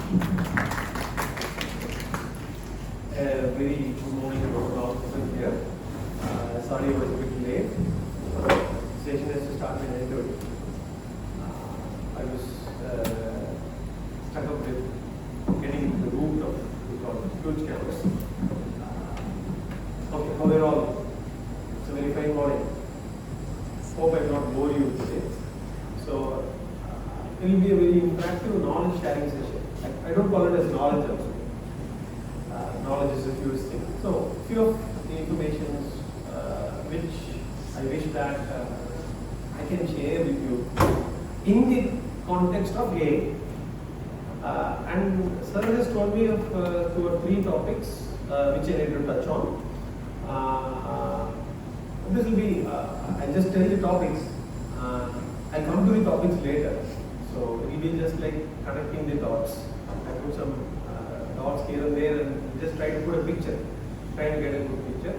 Very good morning to all people here. Sorry I was a bit late. Session has to start at 9:30. I was stuck up with getting into the root of huge campus. Okay, how are all? It's a very fine morning. Hope I will not bore you today. So it will be a very interactive knowledge sharing session. I don't call it as knowledge also. Knowledge is a huge thing. So, few of the informations which I wish that I can share with you in the context of AI. And sir has told me of 2 or 3 topics which I need to touch on. This will be, I'll just tell the topics. I'll come to the topics later. So, it will be just like connecting the dots. I put some dots here and there and just try to put a picture, try to get a good picture.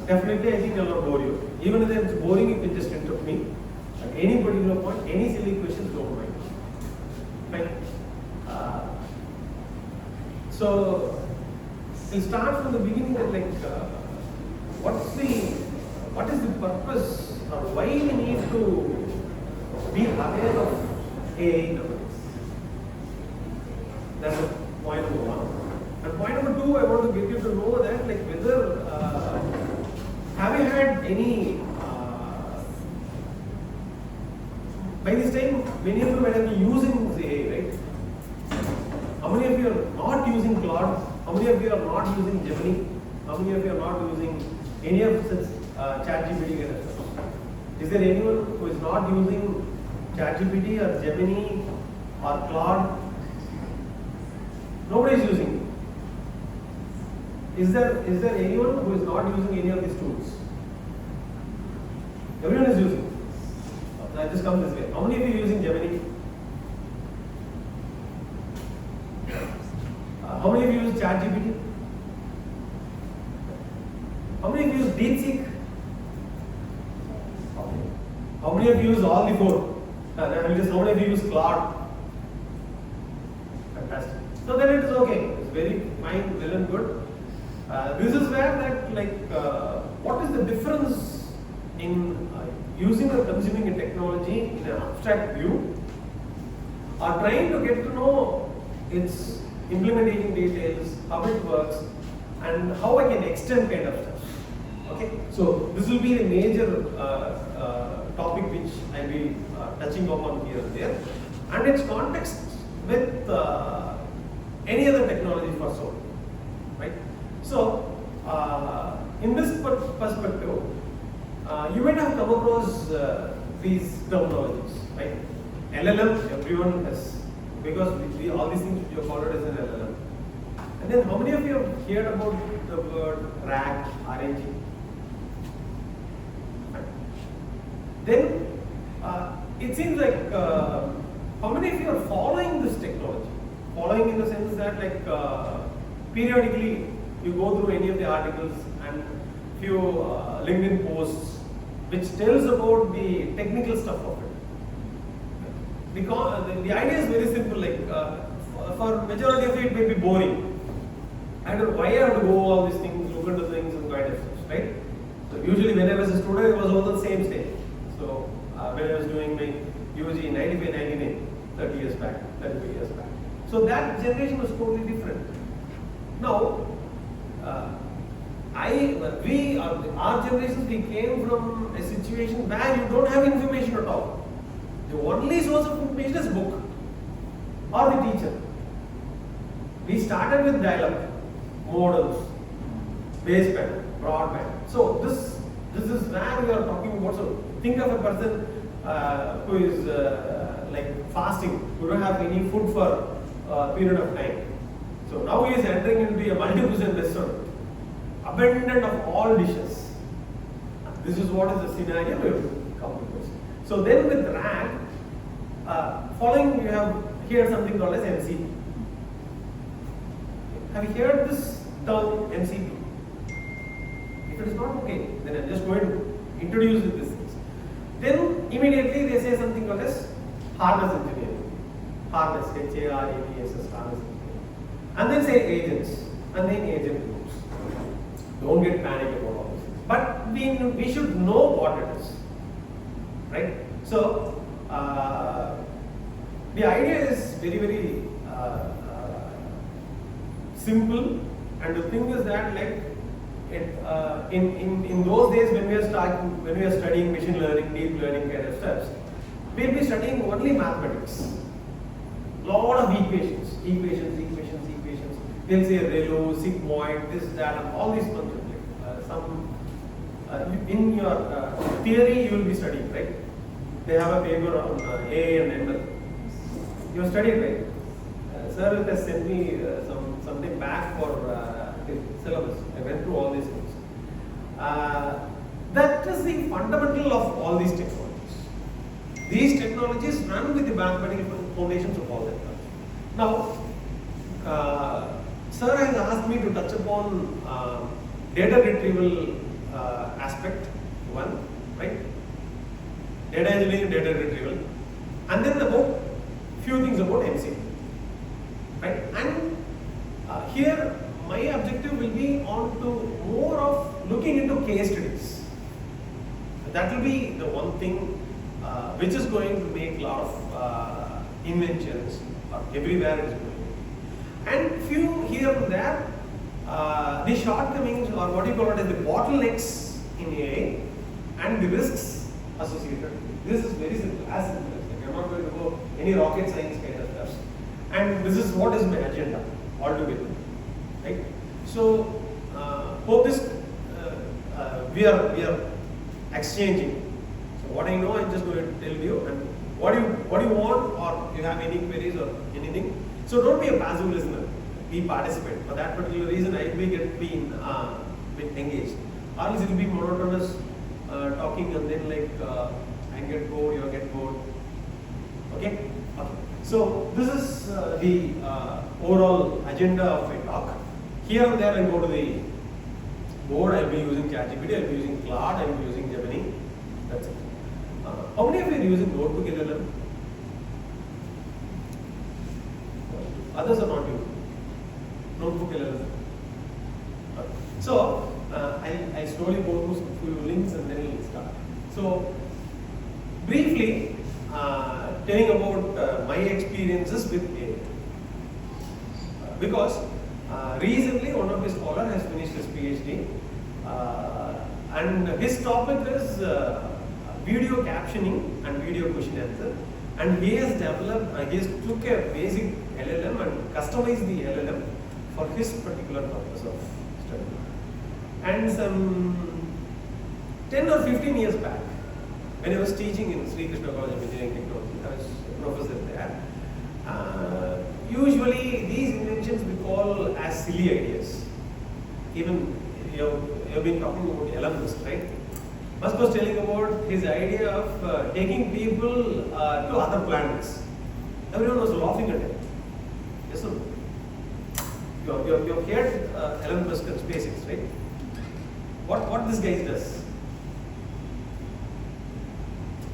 Definitely I think I will not bore you. Even if it's boring, you can just interrupt me at any particular point, any silly questions, don't mind. Fine. So we'll start from the beginning that like what is the purpose or why we need to be aware of AI nowadays. That's point number 1. And point number 2, I want to get you to know that like whether have you had any by this time many of you might have been using AI, right? How many of you are not using Claude? How many of you are not using Gemini? How many of you are not using any of such ChatGPT kind of stuff? Is there anyone who is not using ChatGPT or Gemini or Claude? Nobody is using it. Is there anyone who is not using any of these tools? Everyone is using it. I just come this way. How many of you are using Gemini? How many of you use ChatGPT? How many of you use DeepSeek? How many of you use all the 4? How many of you use Claude? Fantastic. So then it is okay. It's very fine, well and good. This is where that like what is the difference in using or consuming a technology in an abstract view or trying to get to know its implementation details, how it works, and how I can extend kind of stuff. Okay, so this will be the major topic which I will be touching upon here and there, and its context with any other technology for so, right? So, in this perspective, you might have come across these terminologies, right? LLM, everyone has, because all these things you have followed as an LLM. And then how many of you have heard about the word RAG, RAG? Right. Then, it seems like, how many of you are following this technology? Following in the sense that like periodically you go through any of the articles and few LinkedIn posts which tells about the technical stuff of it. Because the idea is very simple, like for majority of it may be boring. I don't know why I have to go all these things, look into things and kind of stuff, right? So usually when I was a student, it was all the same stage. So when I was doing my UG 95, 99, 30 years back, 32 years back. So that generation was totally different. Now, our generation, we came from a situation where you don't have information at all. The only source of information is book or the teacher. We started with dial-up, modems, baseband, broadband. So this is where we are talking about. So think of a person who is like fasting, who don't have any food for a period of time. So now he is entering into a multi-cuisine restaurant, abundant of all dishes. This is what is the scenario we have come to this. So then with RAG, following you have heard something called as MCP. Have you heard this term MCP? If it is not okay, then I'm just going to introduce these things. Then immediately they say something called as harness engineering. harness, HARNESS, harness, and then say agents, and then agent groups. Don't get panicked about all this. But we should know what it is, right? So the idea is very simple, and the thing is that like in those days when we are studying machine learning, deep learning kind of steps, we'll be studying only mathematics. Lot of equations. They'll say relu, sigmoid, this, that, and all these concepts. In your theory you will be studying, right? They have a paper on A and ML. You have studied, right? Sir has sent me something back for syllabus. I went through all these things. That is the fundamental of all these technologies. These technologies run with the mathematical foundations of all that. Now, Sir has asked me to touch upon data retrieval aspect, one, right? Data engineering, data retrieval, and then about few things about MCP, right? And here my objective will be on to more of looking into case studies. That will be the one thing which is going to make a lot of inventions everywhere it is going. And few here and there, the shortcomings or what you call it as the bottlenecks in AI and the risks associated. This is very simple, as simple as that. I'm not going to go any rocket science kind of stuff. And this is what is my agenda altogether, right? So hope this we are exchanging. So what I know, I'm just going to tell you, and what you want, or you have any queries or anything. So don't be a passive listener. Be participant. For that particular reason, I will get bit engaged. Or else it will be monotonous talking, and then like I get bored, you get bored. Okay. So this is the overall agenda of my talk. Here and there I go to the board. I will be using ChatGPT, I will be using Claude, I will be using Gemini. That's it. How many of you are using Notebook LLM? Others are not using Notebook LLM. So I slowly go through some few links and then we'll start. So briefly telling about my experiences with AI. Because recently one of the scholars has finished his PhD and his topic is video captioning and video question answer, and he has developed, he has took a basic LLM and customized the LLM for his particular purpose of study. And some 10 or 15 years back, when I was teaching in Sri Krishna College of Engineering Technology, I was a professor there. Usually these inventions we call as silly ideas. Even you have been talking about Elon Musk, right? Musk was telling about his idea of taking people to other planets. Everyone was laughing at him. Yes or no? You have heard Elon Musk and SpaceX, right? What this guy does?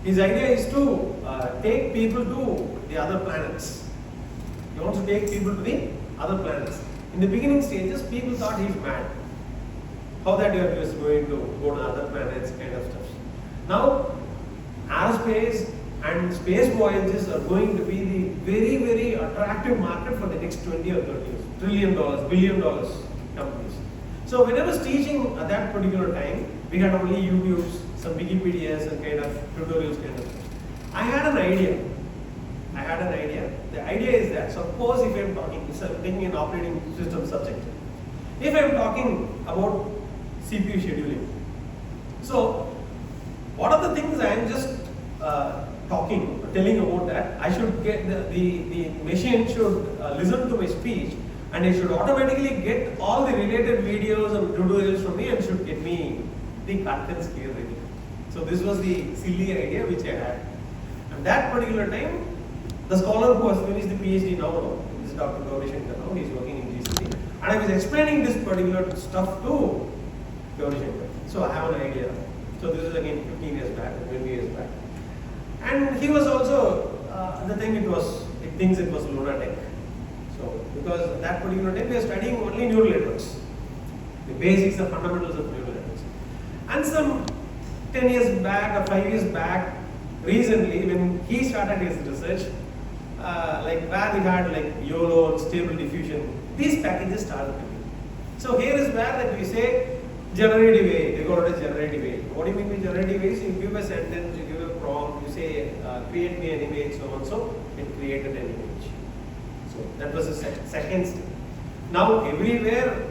His idea is to take people to the other planets. He wants to take people to the other planets. In the beginning stages, people thought he's mad. How that you are just going to go to other planets, kind of stuff. Now, aerospace and space voyages are going to be the very attractive market for the next 20 or 30 years. $1 trillion, $1 billion companies. So when I was teaching at that particular time, we had only YouTubes, some Wikipedias and kind of tutorials kind of stuff. I had an idea. The idea is that suppose if I am talking, taking an operating system subject. If I am talking about CPU scheduling. So what are the things I am just telling about that? I should get the machine should listen to my speech, and it should automatically get all the related videos and tutorials from me and should get me the contents clear ready. So this was the silly idea which I had. And that particular time, the scholar who has finished the PhD now, this is Dr. Gauri Shankar now, he is working in GCC, and I was explaining this particular stuff to Gauri Shankar. So I have an idea. So this is again 15 years back, 20 years back. And he was also, at the time it thinks it was lunatic. So, because at that particular time we are studying only neural networks, the basics, the fundamentals of neural networks. And some 10 years back or 5 years back, recently, when he started his research, like where we had like YOLO and stable diffusion, these packages started to be. So here is where that we say generative AI, they call it as generative AI. What do you mean by generative AI? So you give a sentence, you give a prompt, you say create me an image, so and so, it created an image. So that was the second step. Now everywhere,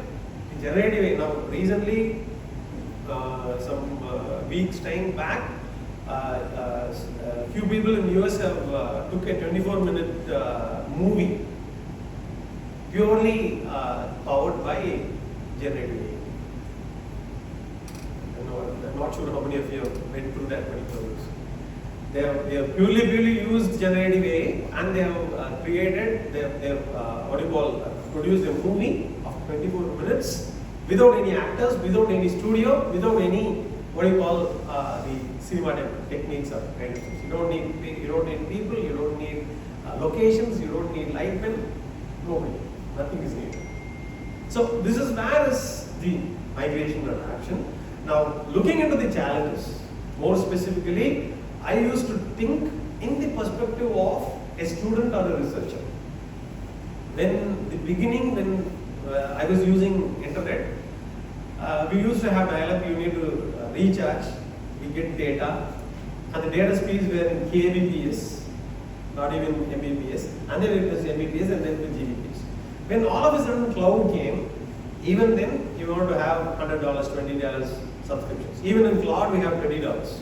generative AI, now recently, some weeks time back, few people in US have took a 24-minute movie purely powered by generative AI. I'm not sure how many of you have went through that particular course. They have purely used generative AI and they have created, they have produced a movie of 24 minutes without any actors, without any studio, without any the cinematic techniques or kind of things. You don't need people, you don't need locations, you don't need light pen, nobody, nothing is needed. So this is where is the migration and adaptation. Now looking into the challenges, more specifically, I used to think in the perspective of a student or a researcher. When the beginning, when I was using internet, we used to have dial-up, you need to recharge, we get data, and the data speeds were in kbps, not even mbps, and then it was mbps and then it was gbps. When all of a sudden cloud came, even then you want to have $100, $20 subscriptions. Even in cloud we have $20.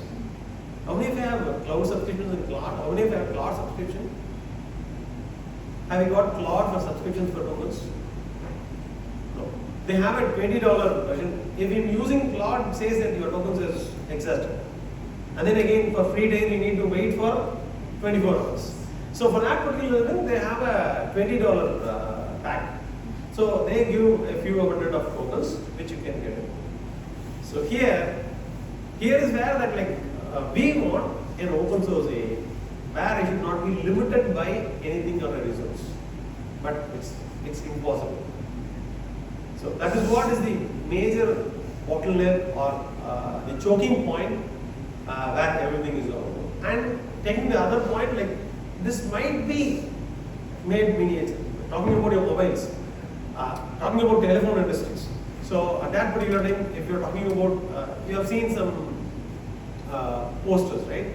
How many of you have cloud subscriptions in cloud? How many of you have cloud subscription? Have you got cloud for subscriptions for tokens? No. They have a $20 version. If you're using cloud, it says that your tokens is exhausted. And then again, for free days, you need to wait for 24 hours. So for that particular thing, they have a $20 pack. So they give a few hundred of tokens, which you can get. So here is where that we want an open source AI, where it should not be limited by anything or a resource. But it's impossible. So that is what is the major bottleneck or the choking point where everything is going. And taking the other point, this might be made miniature. Talking about your mobiles, talking about telephone industries. So at that particular time, if you're talking about, you have seen some posters, right?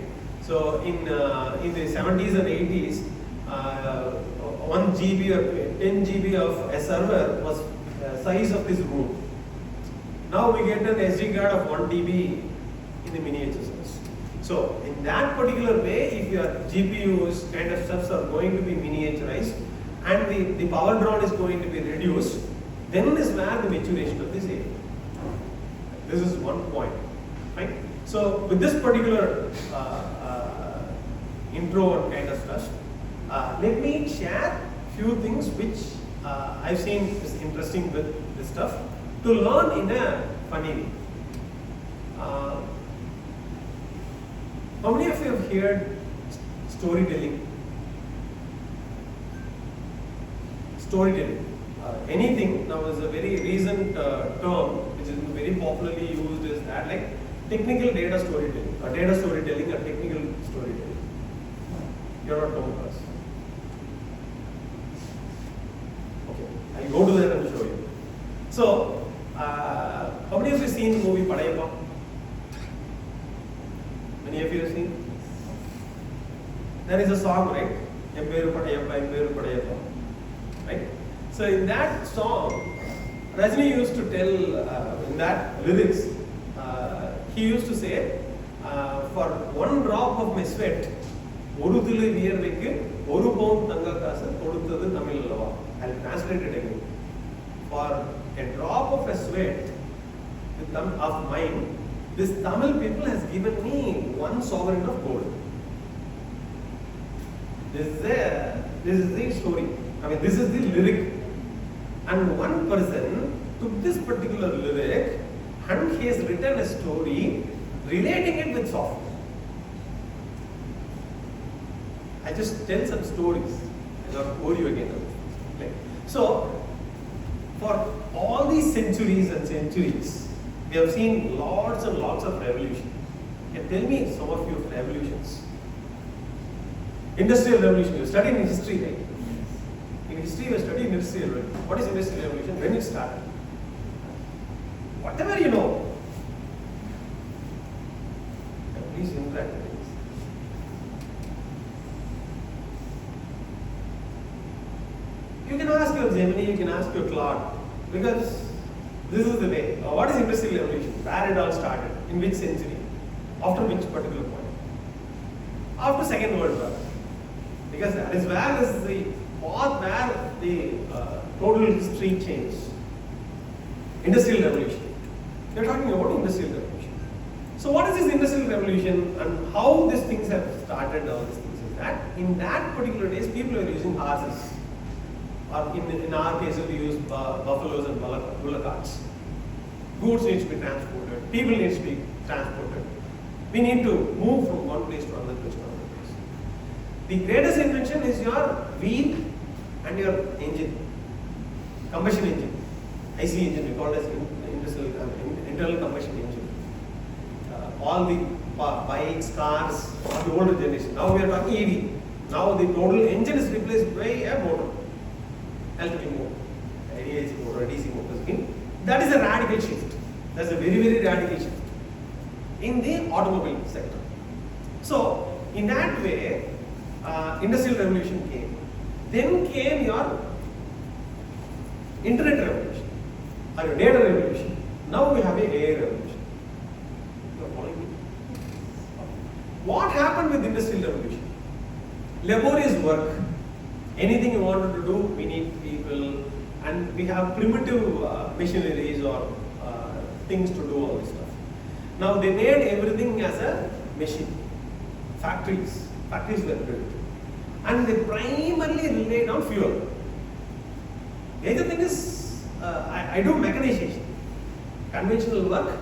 So in the 70s and 80s, 1 GB or 10 GB of a server was size of this room. Now we get an SD card of 1 TB in the miniature size. So in that particular way, if your GPUs kind of stuffs are going to be miniaturized and the power drawn is going to be reduced, then is where the maturation of this area. This is one point, right? So with this particular intro and kind of stuff, let me share few things which I've seen is interesting with this stuff to learn in a funny way. How many of you have heard storytelling? Storytelling. Anything now is a very recent term which is very popularly used is that technical data storytelling or technical storytelling. You're not known for us. Okay, I'll go to that and show you. So, how many of you have seen the movie Padayappa? Many of you have seen? There is a song, right? Emperu Padayappa, right? So in that song, Rajni used to tell, in that lyrics, he used to say, for one drop of my sweat, oru thulu viyarvekku oru pound thanga kaasu koduthadu Tamil allava. I'll translate it again. For a drop of a sweat of mine, this Tamil people has given me one sovereign of gold. This is the story. I mean, this is the lyric. And one person took this particular lyric and he has written a story relating it with software. I just tell some stories. not bore you again. Like, so, for all these centuries and centuries, we have seen lots and lots of revolution. Tell me some of your revolutions. Industrial revolution, you studied in history, right? In history, you studied industrial revolution. What is industrial revolution? When it started? Whatever you know. Please interact with this. You can ask your Gemini, you can ask your Claude, because this is the way. What is industrial revolution? Where it all started? In which century? After which particular point? After Second World War. Because that is where is the path where the total history changed. Industrial revolution. We are talking about industrial revolution. So what is this industrial revolution and how these things have started? All these things is that in that particular days people were using horses, or in our case we use buffaloes and bullock carts. Goods need to be transported. People need to be transported. We need to move from one place to another place to another place. The greatest invention is your wheel and your engine, combustion engine, IC engine. We call it as internal combustion engine. All the bikes, cars of the older generation. Now we are talking EV. Now the total engine is replaced by a motor, electric motor, AC motor, DC motor. That is a radical shift. That's a very, very radical shift in the automobile sector. So, in that way, industrial revolution came. Then came your internet revolution, or your data revolution. Now we have a AI revolution. You are following me? What happened with industrial revolution? Laborious work. Anything you wanted to do, we need people, and we have primitive machineries or things to do all this stuff. Now they made everything as a machine. Factories were built, and they primarily relied on fuel. The other thing is, I do mechanization, conventional work.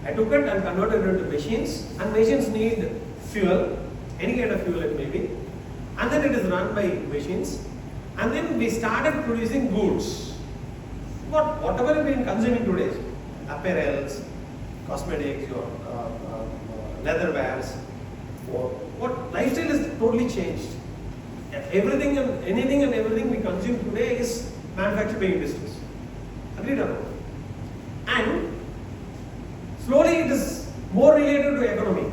I took it and converted it into machines, and machines need fuel, any kind of fuel it may be, and then it is run by machines, and then we started producing goods. Whatever we are consuming today, apparels, cosmetics, your leatherwares, what lifestyle is totally changed. Everything and anything and everything we consume today is manufactured by industries. Agreed or not? And slowly it is more related to economy.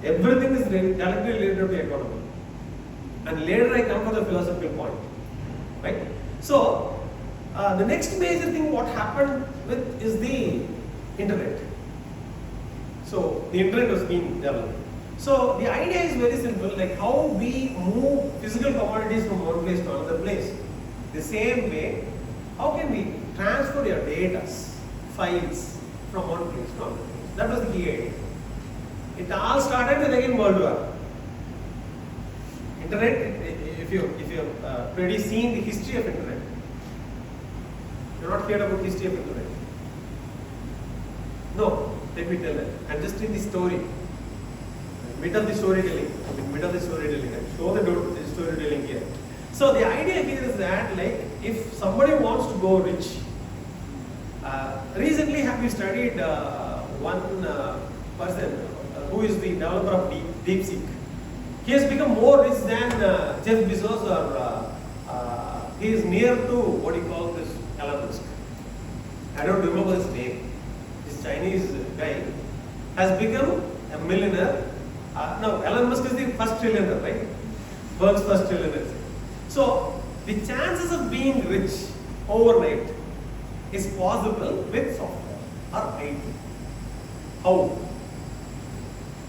Everything is directly related to economy. And later I come for the philosophical point. Right? So, the next major thing what happened with is the internet. So, the internet was being developed. So, the idea is very simple, like how we move physical commodities from one place to another place. The same way, how can we transfer your data, files from one place to another place? That was the key idea. It all started with again World War. Internet, if you have already seen the history of internet, you have not heard about history of internet. No, let me tell that. I'm just in the story. Mid of the storytelling. I show the storytelling here. So the idea here is that, like, if somebody wants to go rich, recently have you studied one person who is the developer of DeepSeek? He has become more rich than Jeff Bezos, or he is near to what you call this Elon Musk. I don't remember his name. This Chinese guy has become a millionaire. No, Elon Musk is the first trillionaire, right? World's first trillionaire. So, the chances of being rich overnight is possible with software or IT. How?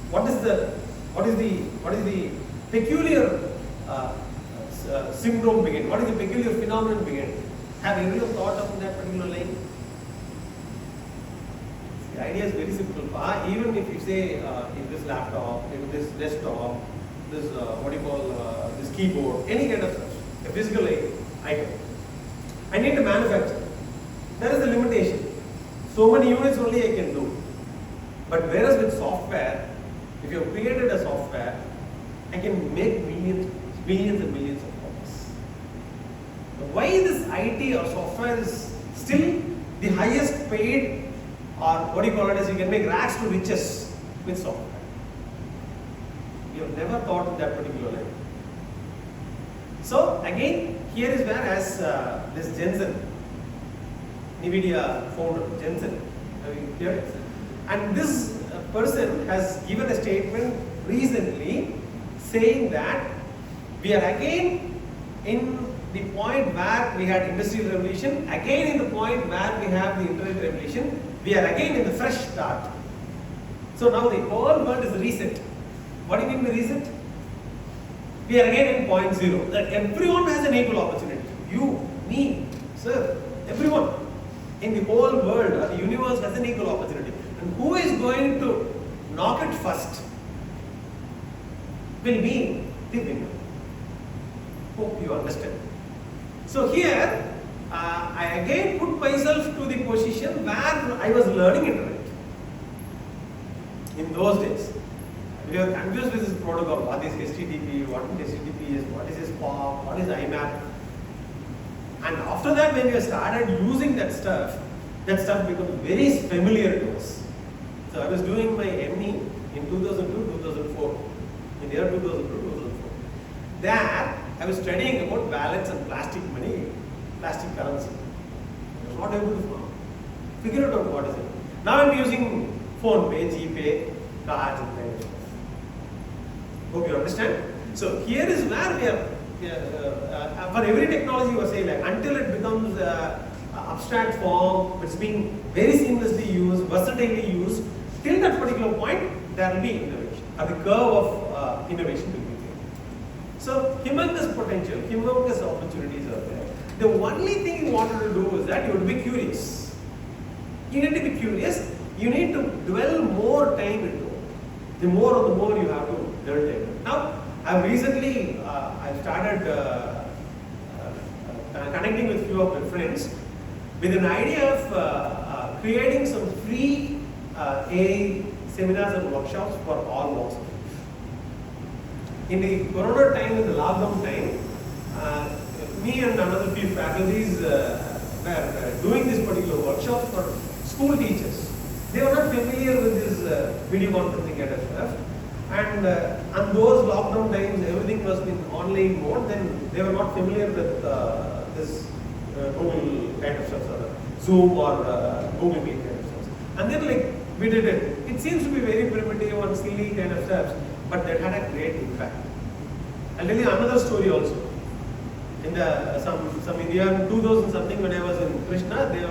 What is the peculiar syndrome behind? What is the peculiar phenomenon behind? Have you ever thought of that particular line? The idea is very simple. Even if you say in this laptop, in this desktop, this this keyboard, any kind of such, a physical item, I need to manufacture. There is a limitation. So many units only I can do. But whereas with software, if you have created a software, I can make millions and millions of copies. IT or software is still the highest paid, or what do you call it, is you can make rags to riches with software. You have never thought in that particular line. So again, here is where, as this Jensen, NVIDIA founder Jensen, have you heard it? And this person has given a statement recently saying that we are again in the point where we had industrial revolution, again in the point where we have the internet revolution, we are again in the fresh start. So now the whole world is reset. What do you mean by reset? We are again in point zero. That everyone has an equal opportunity. You, me, sir, everyone in the whole world or the universe has an equal opportunity. And who is going to knock it first will be the winner. Hope you understand. So here, I again put myself to the position where I was learning internet. In those days, we were confused with this protocol. What is HTTP? What is HTTP? What is POP? What is IMAP? And after that, when we started using that stuff became very familiar to us. So I was doing my ME in 2002-2004, in the year 2002-2004. There, I was studying about balance and plastic money, plastic currency. I was not able to figure out what is it. Now I'm using phone pay, GPay, cards and kind of stuff. Hope you understand. So here is where we are. For every technology you are saying, like, until it becomes abstract form, it's being very seamlessly used, versatilely used, till that particular point, there will be innovation. Or the curve of innovation will be there. So humongous potential, humongous opportunities are there. The only thing you wanted to do is that you would be curious. You need to be curious. You need to dwell more time into it. The more you have to dwell time. Now, I've recently I started connecting with few of my friends with an idea of creating some free AI seminars and workshops for all walks of life. In the Corona time, in the lockdown time, me and another few faculties were doing this particular workshop for school teachers. They were not familiar with this video conferencing kind of stuff. And those lockdown times, everything was in online mode, then they were not familiar with this Google kind of stuff, or Zoom or Google Meet kind of stuff. And then like we did it. It seems to be very primitive and silly kind of stuff, but that had a great impact. I'll tell you another story also. In the some in the year 2000 something, when I was in Krishna, they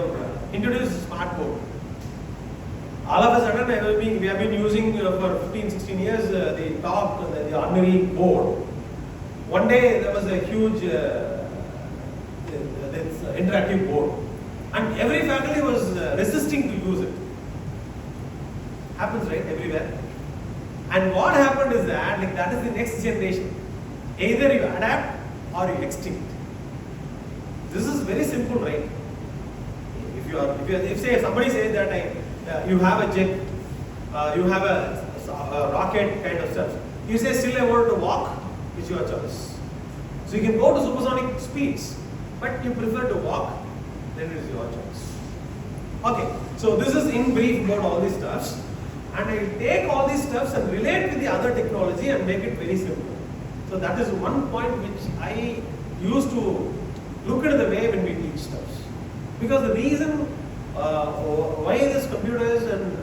introduced smart board. All of a sudden, we have been using for 15-16 years the top, the ordinary board. One day there was a huge interactive board, and every faculty was resisting to use it. Happens, right, everywhere. And what happened is that, like, that is the next generation. Either you adapt or you extinct. This is very simple, right? If say somebody says that you have a jet, you have a rocket kind of stuff. You say still I want to walk, it's your choice. So you can go to supersonic speeds, but you prefer to walk, then it is your choice. Okay, so this is in brief about all these stuffs, and I take all these stuffs and relate with the other technology and make it very simple. So that is one point which I used to look at the way when we teach stuffs. Because the reason why these computers and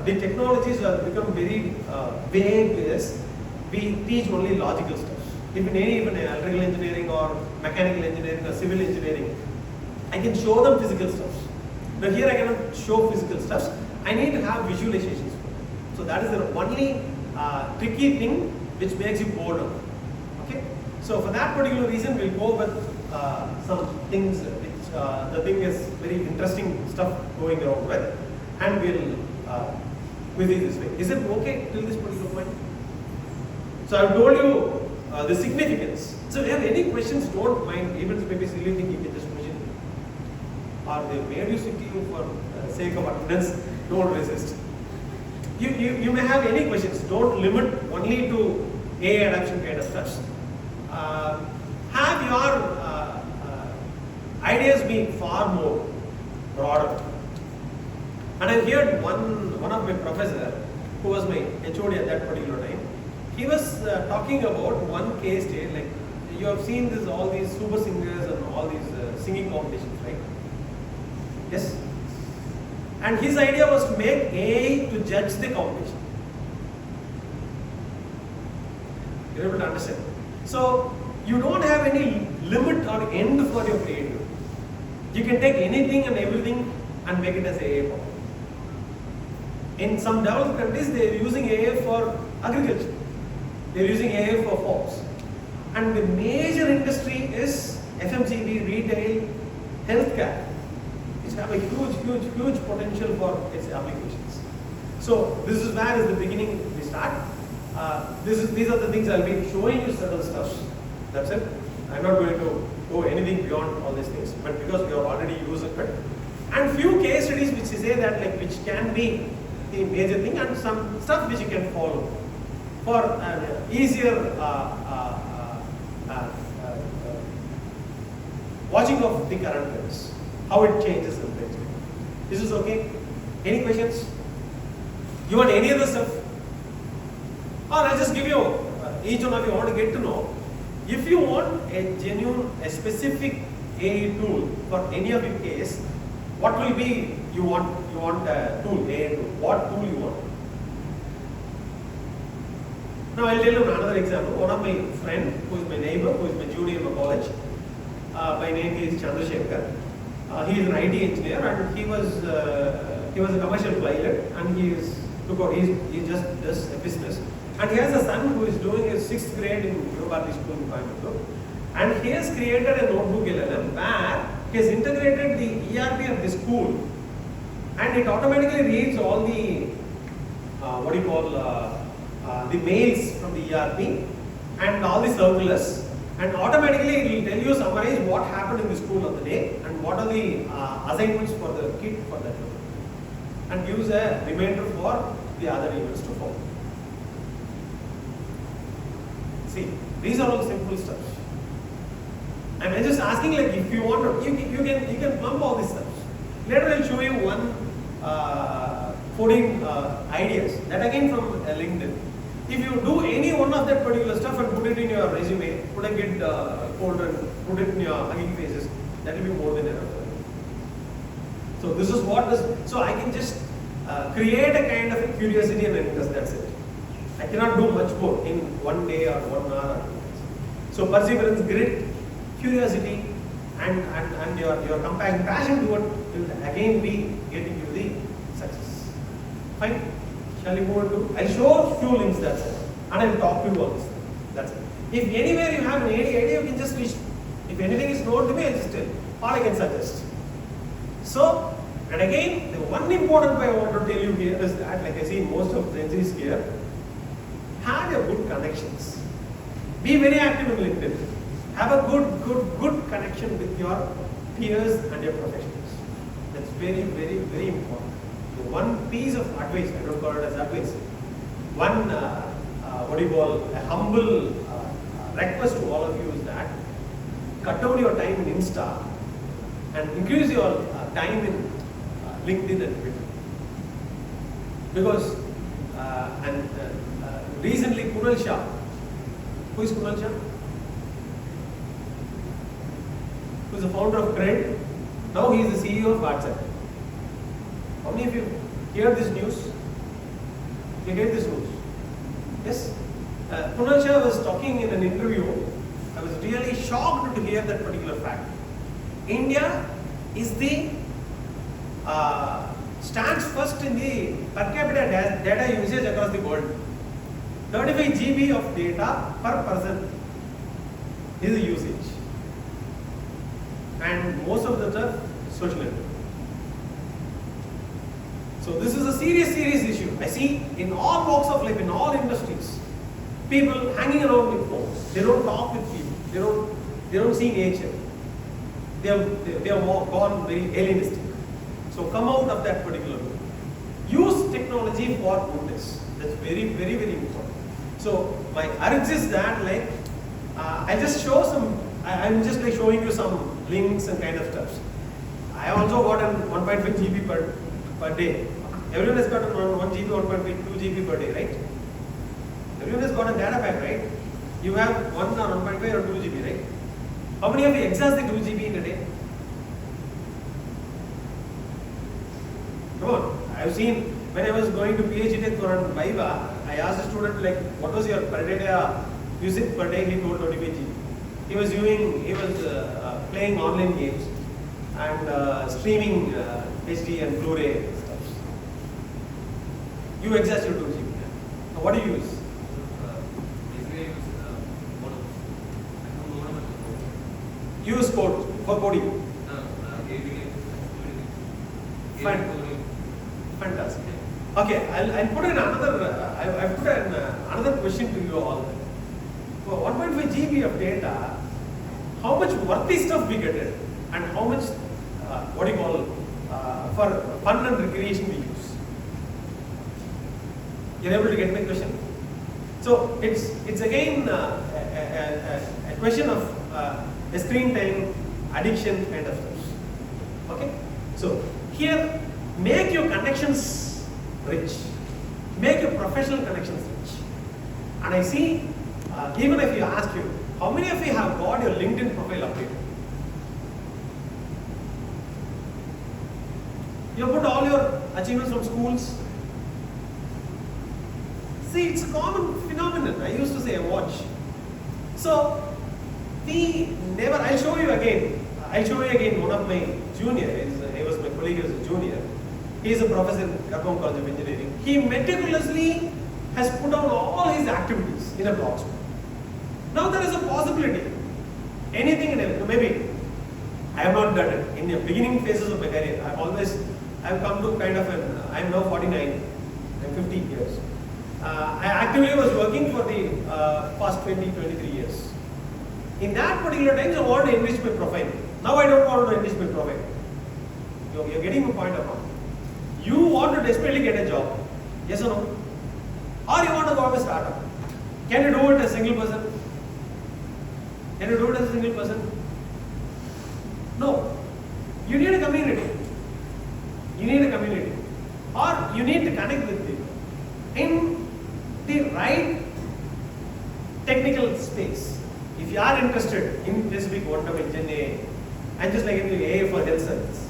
the technologies have become very vague is we teach only logical stuff. If in even electrical engineering or mechanical engineering or civil engineering, I can show them physical stuff. Now here I cannot show physical stuff. I need to have visualizations for them. So that is the only tricky thing which makes you bored of. Okay. So for that particular reason, we'll go with some things which the thing is very interesting stuff going around with, and we'll see this way. Is it okay till this particular point? So I've told you the significance. So if you have any questions, don't mind. Even if maybe silly thing, you can just question me. Or they made you sick for sake of attendance, don't resist. You may have any questions. Don't limit only to AI adoption kind of stuff. Have your ideas being far more broader. And I heard one of my professor, who was my HOD at that particular time, he was talking about one case study, like you have seen this, all these super singers and all these singing competitions, right? Yes? And his idea was to make AI to judge the competition. You're able to understand? So, you don't have any limit or end for your creativity. You can take anything and everything and make it as AI power. In some developed countries, they are using AI for agriculture. They are using AI for forms. And the major industry is FMCG, retail, healthcare, which have a huge potential for its applications. So this is where is the beginning we start. These are the things I'll be showing you certain stuff. That's it. I'm not going to go anything beyond all these things, but because we are already using it. And few case studies which say that like which can be the major thing, and some stuff which you can follow for easier watching of the current trends, how it changes the trends. This is okay? Any questions? You want any other stuff? Or I'll just give you, each one of you want to get to know, if you want a genuine, a specific AI tool for any of your case, what will be you want a tool, AI tool, what tool you want? Now I'll tell you another example. One of my friend, who is my neighbor, who is my junior in my college, by name is Chandrasekhar. He is an IT engineer, and he was a commercial pilot, and he just does a business. And he has a son who is doing his 6th grade in University School in Coimbatore. And he has created a notebook LLM where he has integrated the ERP of the school, and it automatically reads all the the mails from the ERP and all the circulars, and automatically it will tell you, summarize what happened in the school on the day and what are the assignments for the kid for that day, and gives a reminder for the other events to follow. See, these are all simple stuff. And I'm just asking, like, if you want to, you can plumb all these stuff. Later I'll show you 14 ideas, that again from LinkedIn. If you do any one of that particular stuff and put it in your resume, put a Git folder and put it in your Hugging Faces, that will be more than enough. So this is what this, so I can just create a kind of a curiosity and interest, that's it. I cannot do much more in 1 day or 1 hour. So perseverance, grit, curiosity, and your compassion, passion toward will again be getting you the success. Fine. Shall we move on to? I'll show few links, that's it. And I'll talk to you all this. That's it. If anywhere you have any idea, you can just reach. If anything is known to me, I'll just tell. Or I can suggest. So, and again, the one important point I want to tell you here is that, like I see most of Gen Zs here, have your good connections. Be very active in LinkedIn. Have a good connection with your peers and your professionals. That's very important. The one piece of advice, I don't call it as advice, one a humble request to all of you is that cut down your time in Insta and increase your time in LinkedIn and Twitter. Because recently Kunal Shah, who is Kunal Shah? Who is the founder of Cred? Now he is the CEO of WhatsApp. How many of you hear this news? You hear this news? Yes? Kunal Shah was talking in an interview. I was really shocked to hear that particular fact. India is the stands first in the per capita data usage across the world. 35 GB of data per person is the usage. And most of the stuff social network. So this is a serious issue. I see in all walks of life, in all industries, people hanging around with phones. They don't talk with people. They don't see nature. They have gone very alienistic. So come out of that particular room. Use technology for goodness. That's very important. So my urge is that, like, I just show some. I'm just like showing you some links and kind of stuff. I also got an 1.5 GB per day. Everyone has got a 1 GB, 1.5, 2 GB per day, right? Everyone has got a data pack, right? You have 1 or 1.5 or 2 GB, right? How many of you exhaust the 2 GB in a day? Come on. I've seen when I was going to PhD for an Viva, I asked a student like, what was your per day usage per day? He told 25 GB. He was playing online games and streaming HD and Blu-ray stuff. You exhaust your 2 GB. Now what do you use? Basically, I use Use code for coding. Fantastic. Okay, I'll put in another. I've put in another question to you all. For 1.5 GB of data, how much worthy stuff we get it, and how much for fun and recreation we use? You're able to get my question? So it's again a question of a screen time, addiction kind of stuff. Okay? So here, make your connections rich. Make your professional connections rich. And I see, even if you ask you, how many of you have got your LinkedIn profile updated? You put all your achievements from schools. See, it's a common phenomenon. I used to say a watch. So, I'll show you again one of my juniors. He was my colleague as a junior. He is a professor in Karpam College of Engineering. He meticulously has put down all his activities in a blog spot. Now there is a possibility. Anything and everything. Maybe I have not done it. In the beginning phases of my career, I've come to kind of I'm now 49, I'm 50 years. I actively was working for the past 23 years. In that particular time, I wanted to enrich my profile. Now I don't want to enrich my profile. You're getting my point or not? You want to desperately get a job, yes or no? Or you want to go to a startup? Can you do it as a single person? Can you do it as a single person? No. You need a community. You need a community. Or you need to connect with people in the right technical space. If you are interested in specific quantum engineering, and just like in the AI for health science,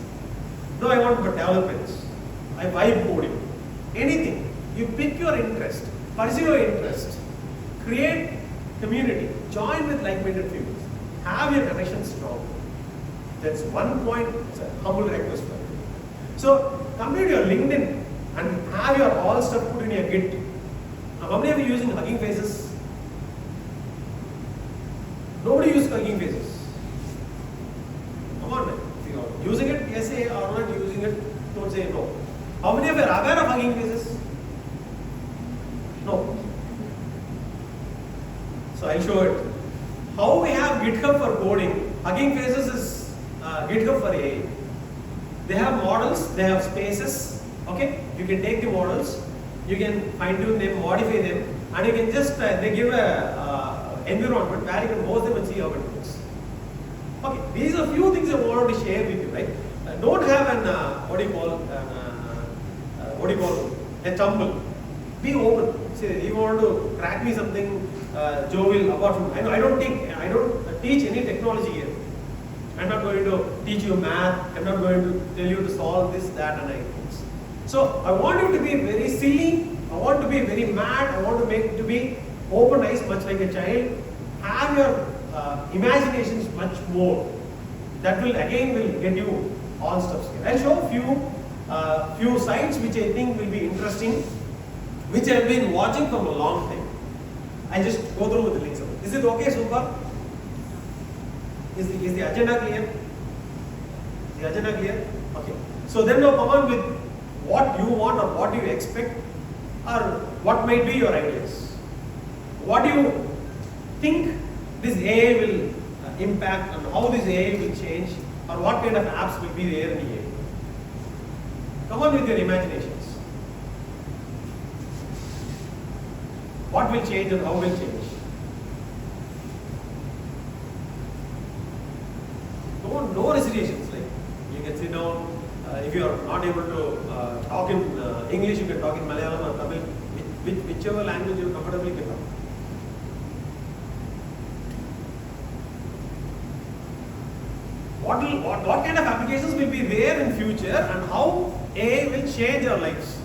no, I want for developments. I vibe coding. Anything. You pick your interest, pursue your interest, create community, join with like-minded people, have your connections strong. That's one point, it's a humble request for you. So, come to your LinkedIn and have your all stuff put in your Git. Now, how many of you using Hugging Faces? Nobody uses Hugging Faces. Come on, man. If you are using it, yes, say, or not using it, don't say no. How many of you are aware of Hugging Faces? No. So I'll show it. How we have GitHub for coding. Hugging Faces is GitHub for AI. They have models, they have spaces. Okay, you can take the models, you can fine tune them, modify them, and you can just they give a environment where you can host them and see how it works. Okay, these are few things I wanted to share with you, right? Don't have an a tumble. Be open. See, you want to crack me something, Joe will apart from. I don't teach any technology here. I'm not going to teach you math. I'm not going to tell you to solve this, that, and things. So I want you to be very silly. I want to be very mad. I want to make to be open eyes, much like a child. Have your imaginations much more. That will get you all stuff here. I'll show few sites which I think will be interesting, which I've been watching from a long time. I'll just go through with the links. Is it okay so far? Is the agenda clear? The agenda clear? Okay. So then now come on with what you want or what you expect or what might be your ideas. What do you think this AI will impact and how this AI will change or what kind of apps will be there in AI. Come on with your imaginations. What will change and how will change? no reservations. Like you can sit down. If you are not able to talk in English, you can talk in Malayalam or Tamil, whichever language you comfortably can talk. What kind of applications will be there in future, and how AI will change our lives?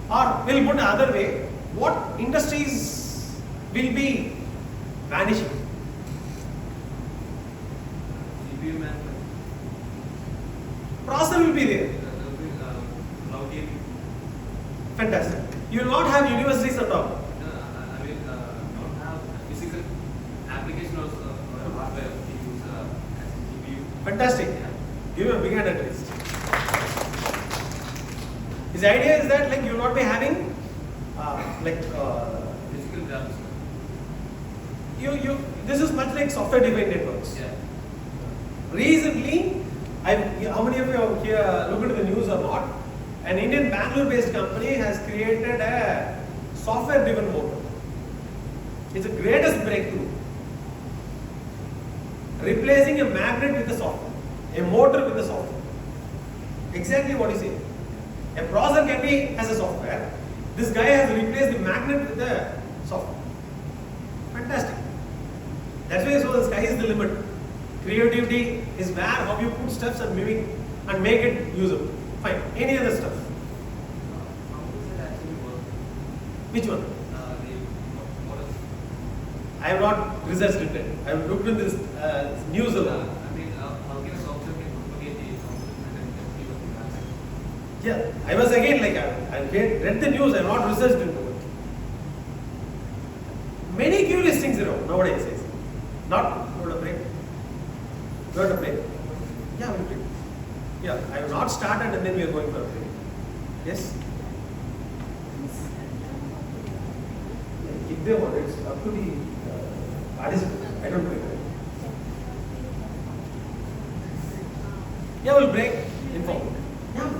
Or we'll put another way, what industries will be vanishing? CPU management. Processor will be there. Cloud gaming. Fantastic. You will not have universities at all. I will not have physical application or hardware to use as CPU. Fantastic. Yeah. Give him a big hand at least. His idea is that like you will not be having Physical graphics. this is much like software defined networks. Yeah. Recently, how many of you have here looked at the news or not? An Indian Bangalore-based company has created a software-driven motor. It's the greatest breakthrough. Replacing a magnet with a software, a motor with a software. Exactly what you say. A processor can be as a software. This guy has replaced the magnet with the software. Fantastic. That's why so the sky is the limit. Creativity is where how you put steps and make it usable. Fine. Any other stuff? How does it actually work? Which one? What is? I have not researched it. I have looked in this news alone. I mean, how can a software can propagate the software and see what the answer? Yeah, I was again like I read the news. I have not researched into it. Many curious things around nowadays. Not a break. Not a break. Yeah, we'll break. Yeah, I have not started and then we are going for a break. Yes? If they want, it's up to the participant. I don't break. Yeah, we'll break. Inform. Yeah.